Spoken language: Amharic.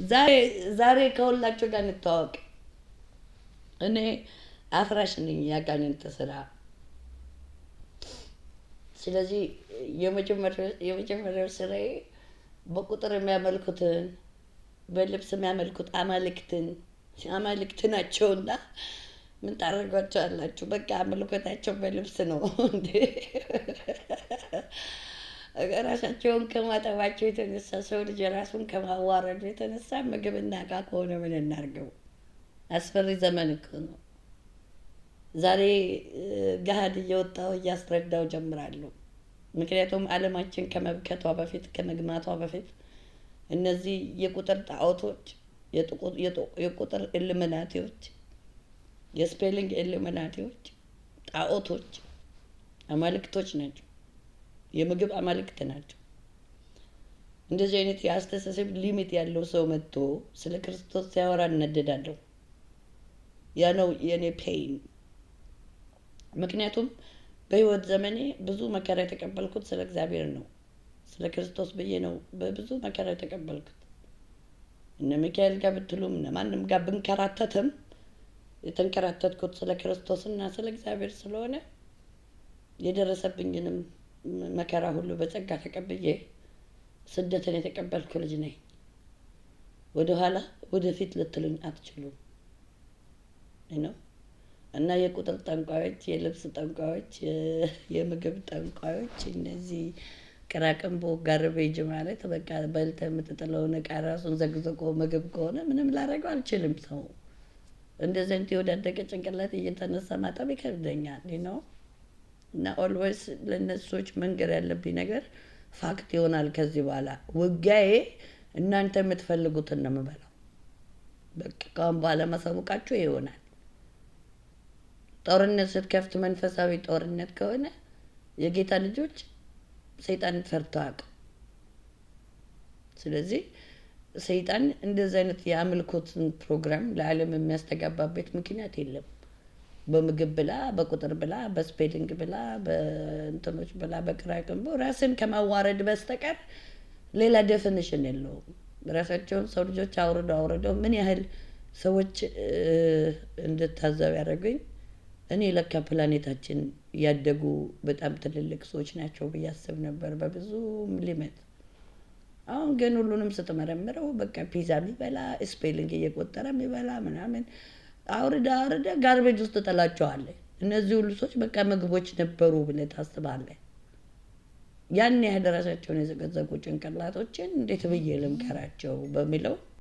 ዛሬ ዛሬ ከሁላችሁ ጋር እንተዋወቅ። እኔ አፍራሽ ነኝ ያጋንንት ስራ። ስለዚህ የመጀመሪያው ስራዬ በቁጥር የሚያመልኩትን በልብስ የሚያመልኩት አማልክት ናቸውና ምን ታደርጓቸዋላችሁ? በቃ አምልኮታቸው በልብስ ነው እንዴ! ራሳቸውን ከማጠባቸው የተነሳ ሰው ልጅ ራሱን ከማዋረዱ የተነሳ ምግብና ዕቃ ከሆነ ምን እናርገው? አስፈሪ ዘመን እኮ ነው። ዛሬ ገሃድ እየወጣሁ እያስረዳው ጀምራለሁ። ምክንያቱም ዓለማችን ከመብከቷ በፊት ከመግማቷ በፊት እነዚህ የቁጥር ጣዖቶች፣ የቁጥር ኢሉሚናቲዎች፣ የስፔሊንግ ኢሉሚናቲዎች ጣዖቶች አማልክቶች ናቸው። የምግብ አማልክት ናቸው። እንደዚህ አይነት የአስተሳሰብ ሊሚት ያለው ሰው መጥቶ ስለ ክርስቶስ ሲያወራ እነደዳለሁ። ያ ነው የኔ ፔይን። ምክንያቱም በህይወት ዘመኔ ብዙ መከራ የተቀበልኩት ስለ እግዚአብሔር ነው። ስለ ክርስቶስ ብዬ ነው በብዙ መከራ የተቀበልኩት። እነ ሚካኤል ጋር ብትሉም እነ ማንም ጋር ብንከራተትም የተንከራተትኩት ስለ ክርስቶስና ስለ እግዚአብሔር ስለሆነ የደረሰብኝንም መከራ ሁሉ በጸጋ ተቀብዬ ስደትን የተቀበልኩ ልጅ ነኝ። ወደኋላ ወደፊት ልትሉኝ አትችሉም ነው። እና የቁጥር ጠንቋዮች፣ የልብስ ጠንቋዮች፣ የምግብ ጠንቋዮች እነዚህ ቅራቅንቦ ጋርቤጅ ማለት በቃ በልተህ የምትጥለውን ዕቃ ራሱን ዘግዝቆ ምግብ ከሆነ ምንም ላደርገው አልችልም። ሰው እንደዚህ አይነት የወዳደቀ ጭንቅላት እየተነሳ ማጠብ ይከብደኛል ነው። እና ኦልዌይስ ለነሱዎች መንገር ያለብኝ ነገር ፋክት ይሆናል። ከዚህ በኋላ ውጊያዬ እናንተ የምትፈልጉትን ነው የምበላው። በቃ ካሁን በኋላ ማሳወቃችሁ ይሆናል። ጦርነት ስትከፍት መንፈሳዊ ጦርነት ከሆነ የጌታ ልጆች ሰይጣን ፈርተው አያውቅም። ስለዚህ ሰይጣን እንደዚህ አይነት የአምልኮትን ፕሮግራም ለዓለም የሚያስተጋባበት ምክንያት የለም። በምግብ ብላ፣ በቁጥር ብላ፣ በስፔሊንግ ብላ፣ በእንትኖች ብላ፣ በቅራቅንቦ ራስን ከማዋረድ በስተቀር ሌላ ዴፊኒሽን የለውም። ራሳቸውን ሰው ልጆች አውርደው ምን ያህል ሰዎች እንድታዘብ ያደረጉኝ እኔ ለካ ፕላኔታችን ያደጉ በጣም ትልልቅ ሰዎች ናቸው ብዬ አስብ ነበር በብዙ ሊሚት። አሁን ግን ሁሉንም ስትመረምረው በቃ ፒዛ የሚበላ ስፔሊንግ እየቆጠረ የሚበላ ምናምን አውርደ ጋርቤጅ ውስጥ ጥላቸዋለህ። እነዚህ ሁሉ ሰዎች በቃ ምግቦች ነበሩ ብለህ ታስባለህ። ያን ያህል ራሳቸውን የዘቀዘቁ ጭንቅላቶችን እንዴት ብዬ ልምከራቸው በሚለው